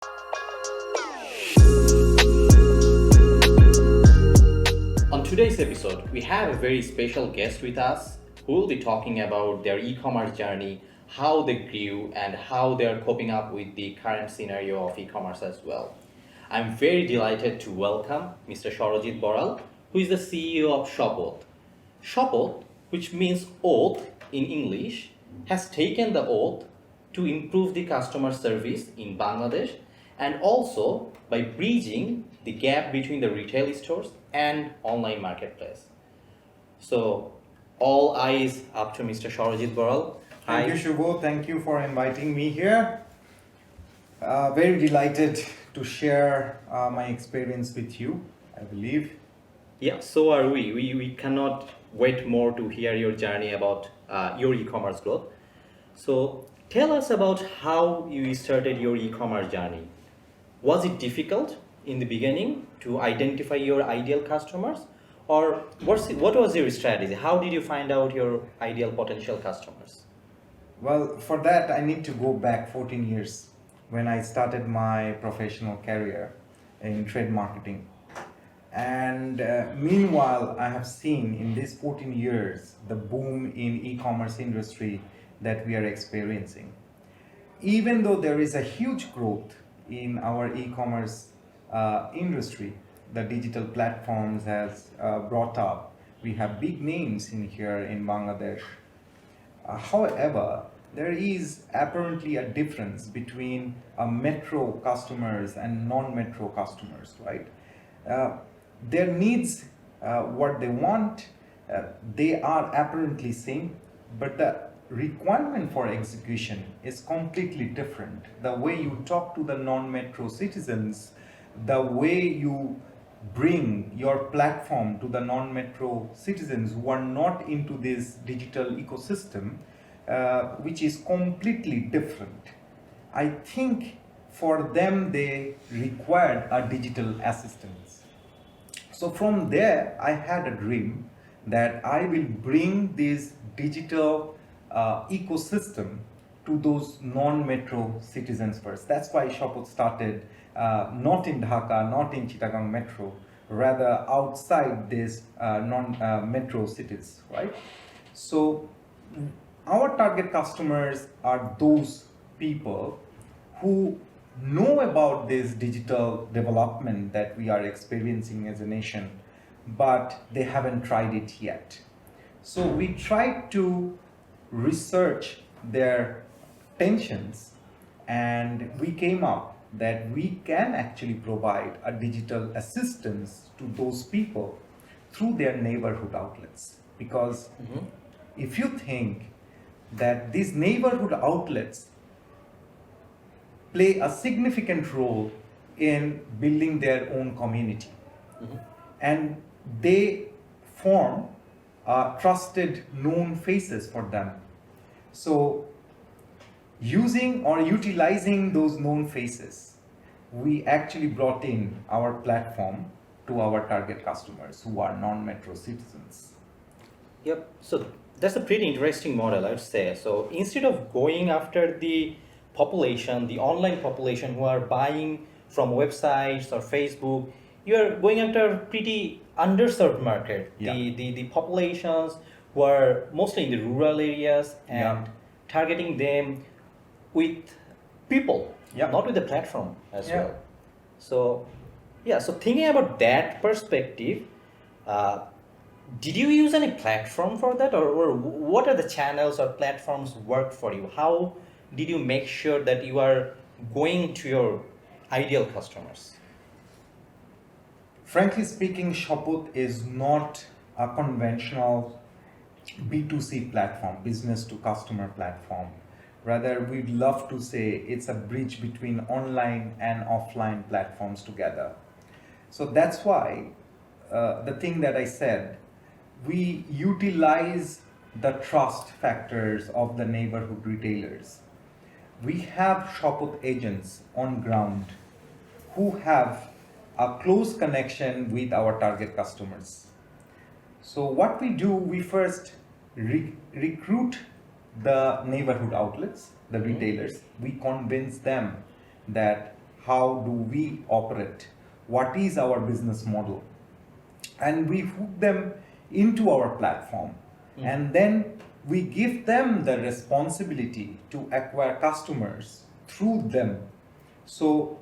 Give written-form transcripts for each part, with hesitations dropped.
On today's episode, we have a very special guest with us who will be talking about their e-commerce journey, how they grew, and how they are coping up with the current scenario of e-commerce as well. I'm very delighted to welcome Mr. Sarajit Baral, who is the CEO of Shopoth. Shopoth, which means oath in English, has taken the oath to improve the customer service in Bangladesh and also by bridging the gap between the retail stores and online marketplace. So all eyes up to Mr. Sarajit Baral. Thank you, Shuvo. Thank you for inviting me here. Very delighted to share my experience with you, I believe. Yeah, so are we. We cannot wait more to hear your journey about your e-commerce growth. So tell us about how you started your e-commerce journey. Was it difficult in the beginning to identify your ideal customers? Or what was your strategy? How did you find out your ideal potential customers? Well, for that, I need to go back 14 years when I started my professional career in trade marketing. And meanwhile, I have seen in these 14 years the boom in e-commerce industry that we are experiencing. Even though there is a huge growth in our e-commerce industry, the digital platforms has brought up. We have big names in here in Bangladesh. However, there is apparently a difference between metro customers and non-metro customers, right? Their needs, what they want, they are apparently same, but the requirement for execution is completely different. The way you talk to the non-metro citizens, the way you bring your platform to the non-metro citizens who are not into this digital ecosystem, which is completely different. I think for them they required a digital assistance. So from there I had a dream that I will bring this digital ecosystem to those non-metro citizens first. That's why Shopoth started not in Dhaka, not in Chittagong Metro, rather outside these non-metro cities, right? So our target customers are those people who know about this digital development that we are experiencing as a nation, but they haven't tried it yet. So we tried to research their tensions, and we came up that we can actually provide a digital assistance to those people through their neighborhood outlets. Because if you think that these neighborhood outlets play a significant role in building their own community, and they form trusted known faces for them. So using or utilizing those known faces, we actually brought in our platform to our target customers who are non-metro citizens. Yep. So that's a pretty interesting model, I would say. So instead of going after the population, the online population who are buying from websites or Facebook, you are going after a pretty underserved market. Yeah. The populations who are mostly in the rural areas and targeting them with people, not with the platform as well. So so thinking about that perspective, did you use any platform for that, or what are the channels or platforms worked for you? How did you make sure that you are going to your ideal customers? Frankly speaking, Shopoth is not a conventional B2C platform, business to customer platform. Rather, we'd love to say it's a bridge between online and offline platforms together. So that's why the thing that I said, we utilize the trust factors of the neighborhood retailers. We have Shopoth agents on ground who have a close connection with our target customers. So what we do, we first recruit the neighborhood outlets, the retailers. We convince them that, how do we operate, what is our business model, and we hook them into our platform. And then we give them the responsibility to acquire customers through them. So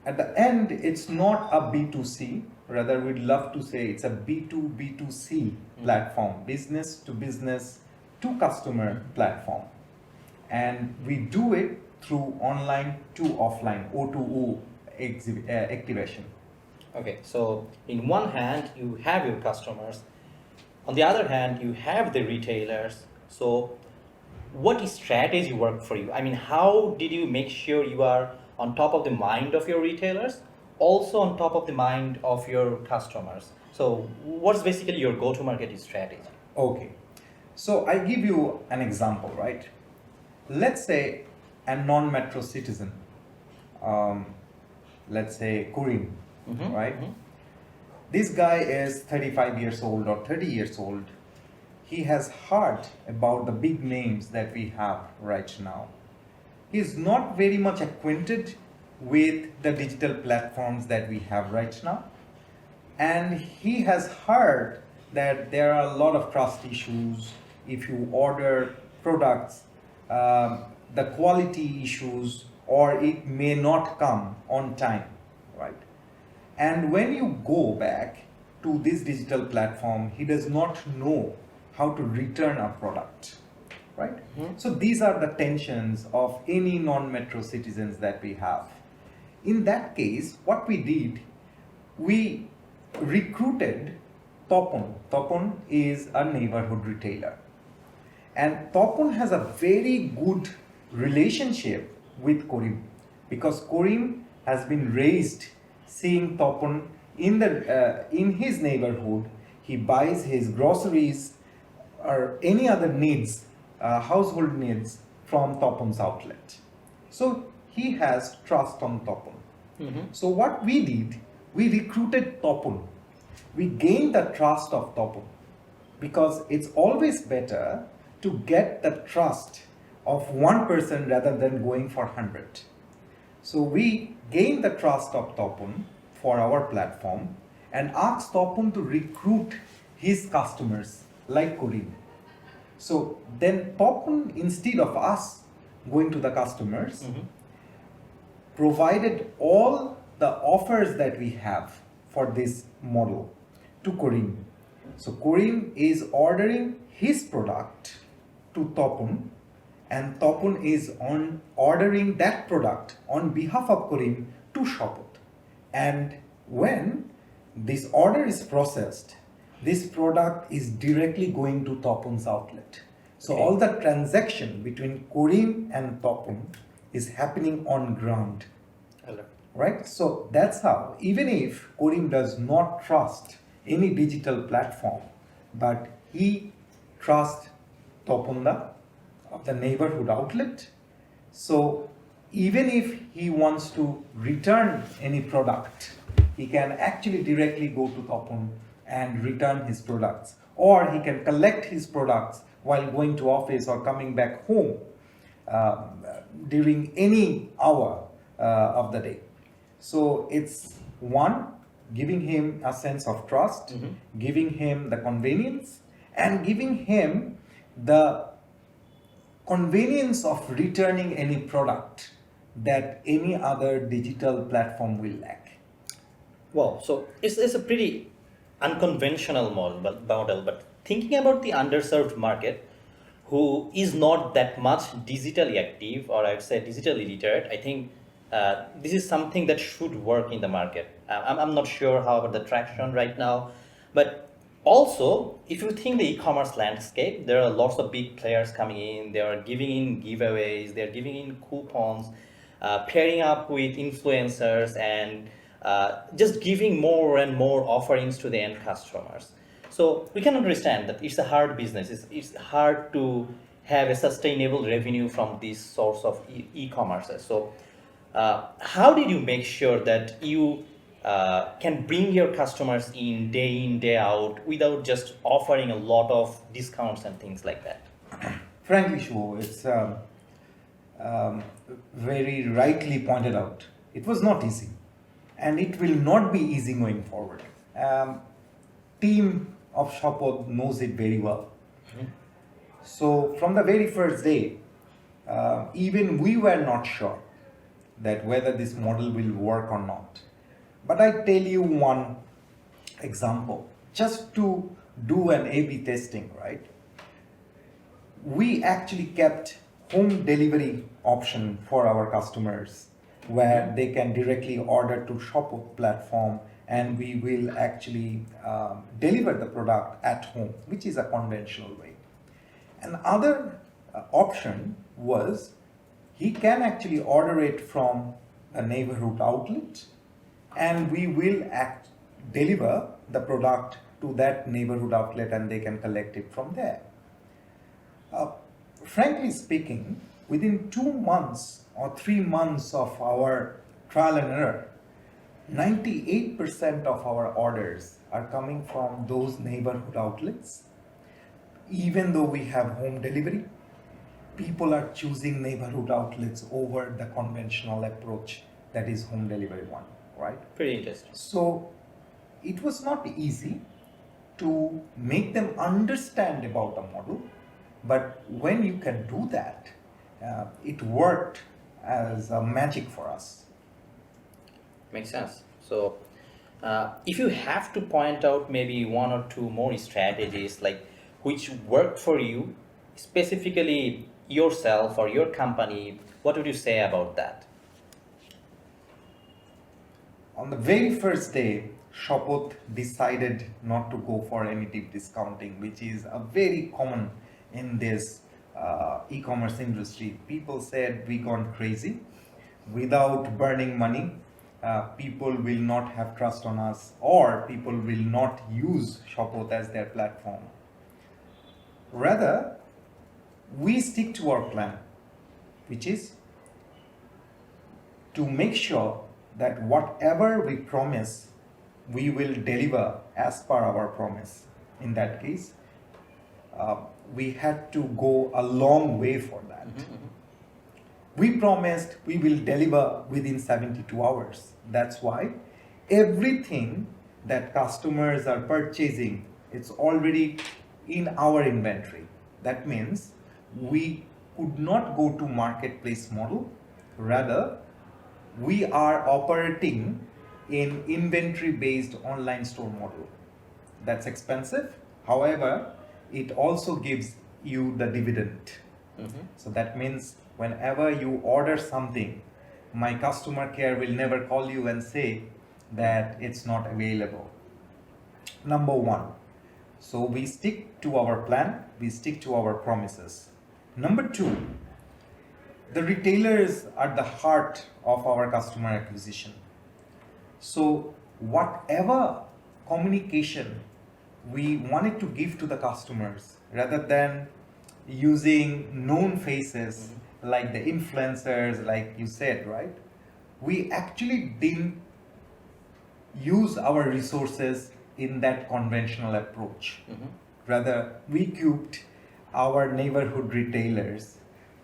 at the end, it's not a B2C, rather we'd love to say it's a B2B2C platform, business to customer platform. And we do it through online to offline, O2O activation. Okay, so in one hand, you have your customers. On the other hand, you have the retailers. So what strategy worked for you? I mean, how did you make sure you are on top of the mind of your retailers, also on top of the mind of your customers? So what's basically your go-to-market strategy? Okay, so I give you an example, right? Let's say a non-metro citizen, let's say Kurim, right? This guy is 35 years old or 30 years old. He has heard about the big names that we have right now. He's not very much acquainted with the digital platforms that we have right now. And he has heard that there are a lot of trust issues if you order products, the quality issues, or it may not come on time, right? And when you go back to this digital platform, he does not know how to return a product, right? So these are the tensions of any non-metro citizens that we have. In that case, what we did, we recruited Topon. Topon is a neighborhood retailer. And Topon has a very good relationship with Korim, because Korim has been raised seeing Topon in his neighborhood. He buys his groceries or any other needs, household needs, from Topon's outlet. So he has trust on Topon. So what we did, we recruited Topon. We gained the trust of Topon, because it's always better to get the trust of one person rather than going for 100. So we gained the trust of Topon for our platform and asked Topon to recruit his customers like Korim. So then Topon, instead of us going to the customers, provided all the offers that we have for this model to Korim. So Korim is ordering his product to Topon, and Topon is ordering that product on behalf of Korim to Shopoth. And when this order is processed, this product is directly going to Topon's outlet. So all the transaction between Korim and Topon is happening on ground. Right? So that's how, even if Korim does not trust any digital platform, but he trusts Topon of the neighborhood outlet. So even if he wants to return any product, he can actually directly go to Topon and return his products, or he can collect his products while going to office or coming back home during any hour of the day. So it's one, giving him a sense of trust, giving him the convenience, and giving him the convenience of returning any product that any other digital platform will lack. Wow, so it's a pretty unconventional model, but thinking about the underserved market who is not that much digitally active, or I'd say digitally literate, I think this is something that should work in the market. I'm not sure how about the traction right now, but also, if you think the e-commerce landscape, there are lots of big players coming in. They are giving in giveaways, they're giving in coupons, pairing up with influencers, and just giving more and more offerings to the end customers. So we can understand that it's a hard business. It's hard to have a sustainable revenue from this source of e-commerce. So how did you make sure that you can bring your customers in, day out, without just offering a lot of discounts and things like that? Frankly, Shuvo, it's very rightly pointed out It was not easy, and it will not be easy going forward. Team of Shopoth knows it very well. So from the very first day, even we were not sure that whether this model will work or not. But I tell you one example, just to do an A/B testing, right? We actually kept home delivery option for our customers, where they can directly order to Shopoth platform, and we will actually deliver the product at home, which is a conventional way. Another option was he can actually order it from a neighborhood outlet, and we will deliver the product to that neighborhood outlet, and they can collect it from there. Frankly speaking, within 2 months or 3 months of our trial and error, 98% of our orders are coming from those neighborhood outlets. Even though we have home delivery, people are choosing neighborhood outlets over the conventional approach, that is home delivery one, right? Pretty interesting. So it was not easy to make them understand about the model, but when you can do that, it worked as a magic for us. Makes sense. So if you have to point out maybe one or two more strategies like which worked for you, specifically yourself or your company, what would you say about that? On the very first day, Shopoth decided not to go for any deep discounting, which is a very common in this e-commerce industry. People said we gone crazy. Without burning money, people will not have trust on us, or people will not use Shopoth as their platform. Rather, we stick to our plan, which is to make sure that whatever we promise, we will deliver as per our promise. In that case, we had to go a long way for that. We promised we will deliver within 72 hours. That's why everything that customers are purchasing, it's already in our inventory. That means we could not go to marketplace model. Rather, we are operating in inventory based online store model. That's expensive. However, it also gives you the dividend. So that means whenever you order something, my customer care will never call you and say that it's not available. Number one. So we stick to our plan, we stick to our promises. Number two, the retailers are the heart of our customer acquisition. So whatever communication we wanted to give to the customers, rather than using known faces like the influencers, like you said, right? We actually didn't use our resources in that conventional approach. Rather, we equipped our neighborhood retailers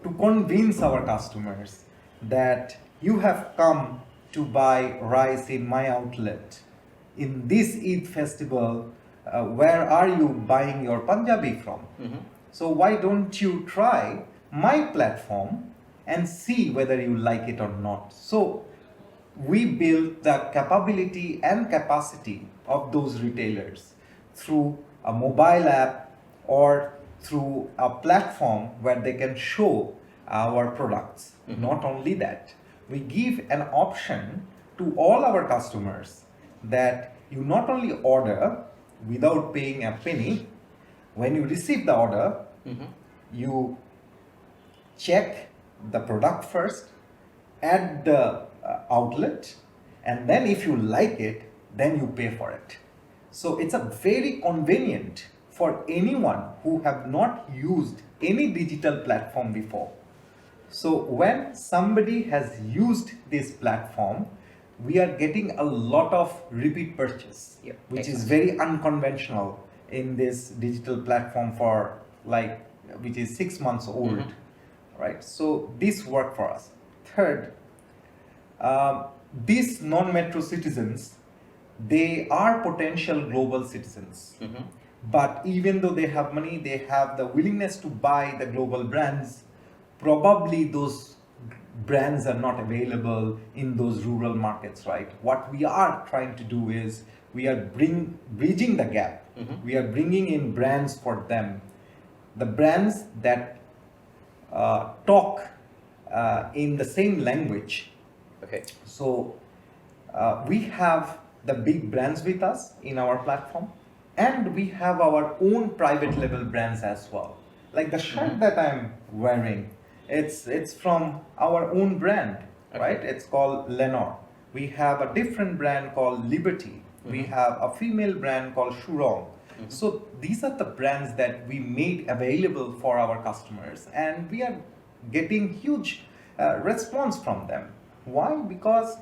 to convince our customers that you have come to buy rice in my outlet. In this Eid festival, where are you buying your Punjabi from? So why don't you try my platform and see whether you like it or not? So we built the capability and capacity of those retailers through a mobile app or through a platform where they can show our products. Not only that, we give an option to all our customers that you not only order without paying a penny, when you receive the order, you check the product first at the outlet, and then if you like it, then you pay for it. So it's a very convenient for anyone who have not used any digital platform before. So when somebody has used this platform, we are getting a lot of repeat purchase, which is very unconventional in this digital platform for which is 6 months old, right? So this worked for us. Third, these non-metro citizens, they are potential global citizens. Mm-hmm. But even though they have money, they have the willingness to buy the global brands. Probably those brands are not available in those rural markets, right? What we are trying to do is we are bridging the gap. Mm-hmm. We are bringing in brands for them, the brands that talk in the same language. Okay. So we have the big brands with us in our platform, and we have our own private label brands as well. Like the shirt that I'm wearing, it's from our own brand, right? It's called Lenore. We have a different brand called Liberty. We have a female brand called Shurong. So these are the brands that we made available for our customers, and we are getting huge response from them. Why? Because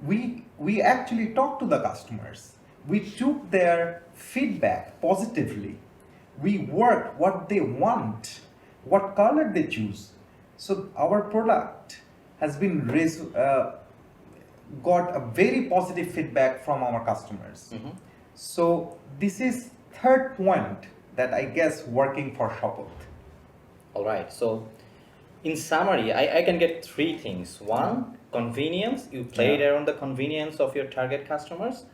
we actually talked to the customers. We took their feedback positively. We worked what they want, what color they choose. So our product has been got a very positive feedback from our customers. Mm-hmm. So this is third point that I guess working for Shopoth. All right. So, in summary, I can get three things. One, convenience. You played around the convenience of your target customers.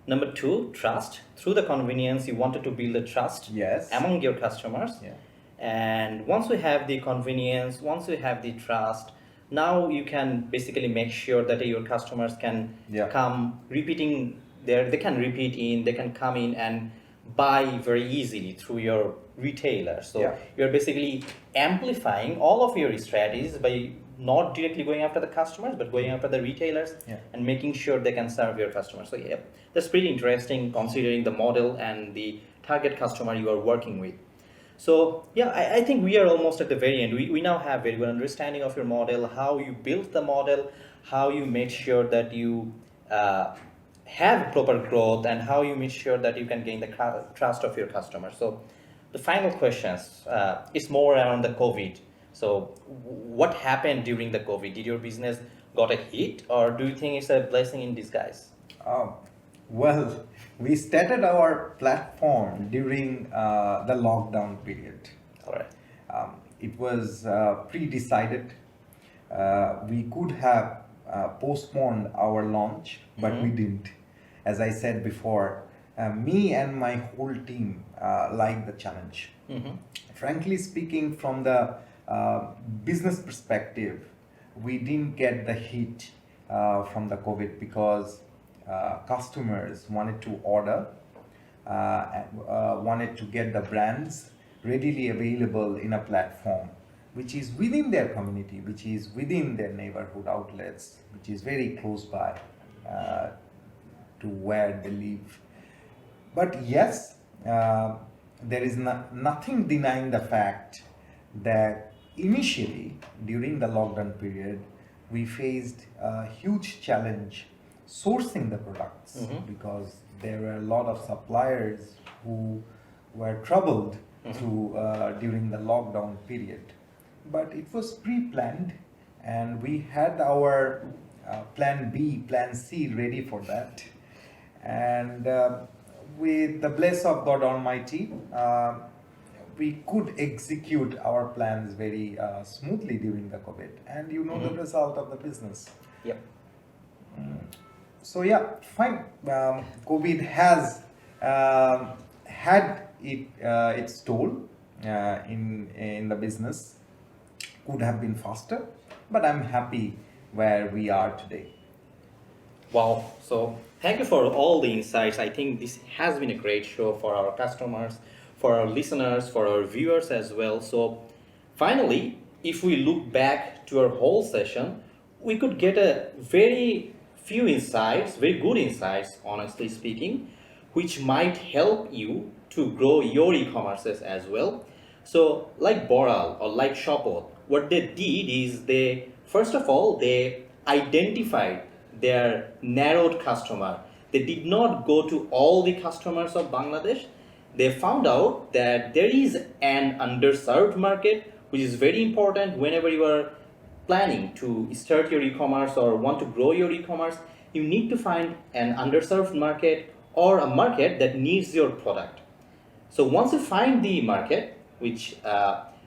Number two, trust. Through the convenience, you wanted to build a trust among your customers. Yeah. And once you have the convenience, once you have the trust, now you can basically make sure that your customers can come repeating they can repeat in, they can come in and buy very easily through your retailer. So you're basically amplifying all of your strategies by not directly going after the customers, but going after the retailers and making sure they can serve your customers. So that's pretty interesting considering the model and the target customer you are working with. So I think we are almost at the very end. We now have very good understanding of your model, how you built the model, how you made sure that you have proper growth, and how you make sure that you can gain the trust of your customers. So the final questions is more around the COVID. So what happened during the COVID? Did your business got a hit, or do you think it's a blessing in disguise? Well, we started our platform during the lockdown period. All right. It was pre-decided. We could have postponed our launch, but we didn't. As I said before, me and my whole team liked the challenge. Frankly speaking, from the business perspective, we didn't get the hit from the COVID because customers wanted to order, wanted to get the brands readily available in a platform which is within their community, which is within their neighborhood outlets, which is very close by to where they live. But yes, there is nothing denying the fact that initially during the lockdown period we faced a huge challenge sourcing the products because there were a lot of suppliers who were troubled through during the lockdown period. But it was pre-planned, and we had our plan B, plan C ready for that. And with the bless of God Almighty, we could execute our plans very smoothly during the COVID, and you know the result of the business. Yep. So fine. COVID has had its toll in the business. Could have been faster, but I'm happy where we are today. Wow. So thank you for all the insights. I think this has been a great show for our customers, for our listeners, for our viewers as well. So finally, if we look back to our whole session, we could get a very few insights, very good insights, honestly speaking, which might help you to grow your e-commerces as well. So like Baral or like Shopoth, what they did is they, first of all, they identified their narrowed customer. They did not go to all the customers of Bangladesh. They found out that there is an underserved market, which is very important whenever you are planning to start your e-commerce or want to grow your e-commerce, you need to find an underserved market or a market that needs your product. So once you find the market, which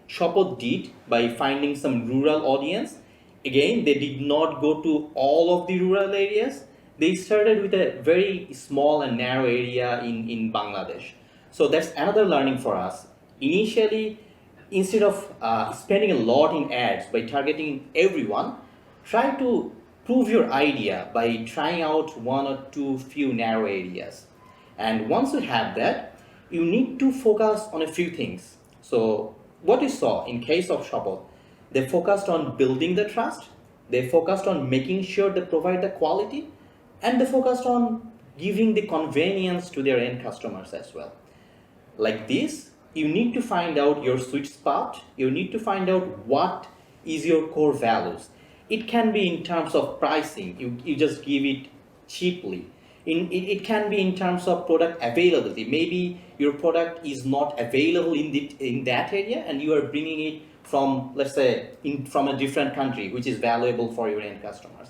Shopoth did by finding some rural audience, again, they did not go to all of the rural areas. They started with a very small and narrow area in Bangladesh. So that's another learning for us. Initially, instead of spending a lot in ads by targeting everyone, try to prove your idea by trying out one or two few narrow areas. And once you have that, you need to focus on a few things. So what you saw in case of Shopoth, they focused on building the trust, they focused on making sure they provide the quality, and they focused on giving the convenience to their end customers as well. Like this, you need to find out your sweet spot, you need to find out what is your core values. It can be in terms of pricing, you just give it cheaply. It can be in terms of product availability. Maybe your product is not available in that area and you are bringing it from, let's say, from a different country, which is valuable for your end customers.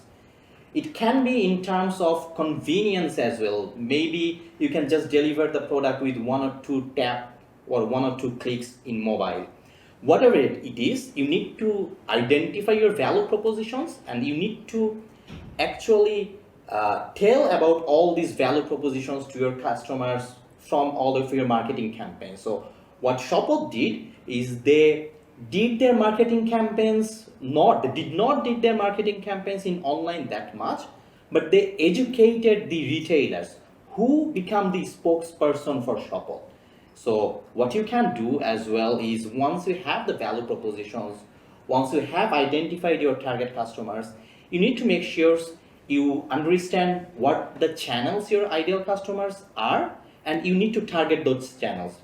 It can be in terms of convenience as well. Maybe you can just deliver the product with one or two tap or one or two clicks in mobile. Whatever it is, you need to identify your value propositions and you need to actually tell about all these value propositions to your customers from all of your marketing campaigns. So what Shopoth did is they did their marketing campaigns, they did not did their marketing campaigns in online that much, but they educated the retailers who become the spokesperson for Shopoth. So what you can do as well is once you have the value propositions, once you have identified your target customers, you need to make sure you understand what the channels your ideal customers are and you need to target those channels.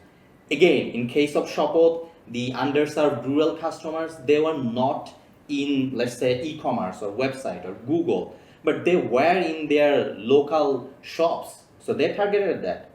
Again, in case of Shopoth, the underserved rural customers, they were not in, let's say, e-commerce or website or Google, but they were in their local shops. So they targeted that.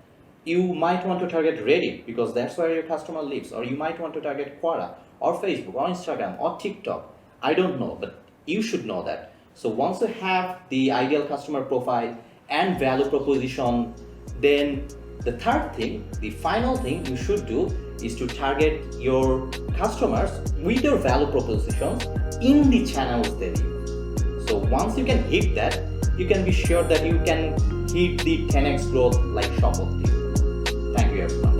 You might want to target Reddit because that's where your customer lives, or you might want to target Quora or Facebook or Instagram or TikTok. I don't know, but you should know that. So once you have the ideal customer profile and value proposition, then the third thing, the final thing you should do is to target your customers with your value propositions in the channels they live. So once you can hit that, you can be sure that you can hit the 10x growth like Shopoth did. Thank you everyone.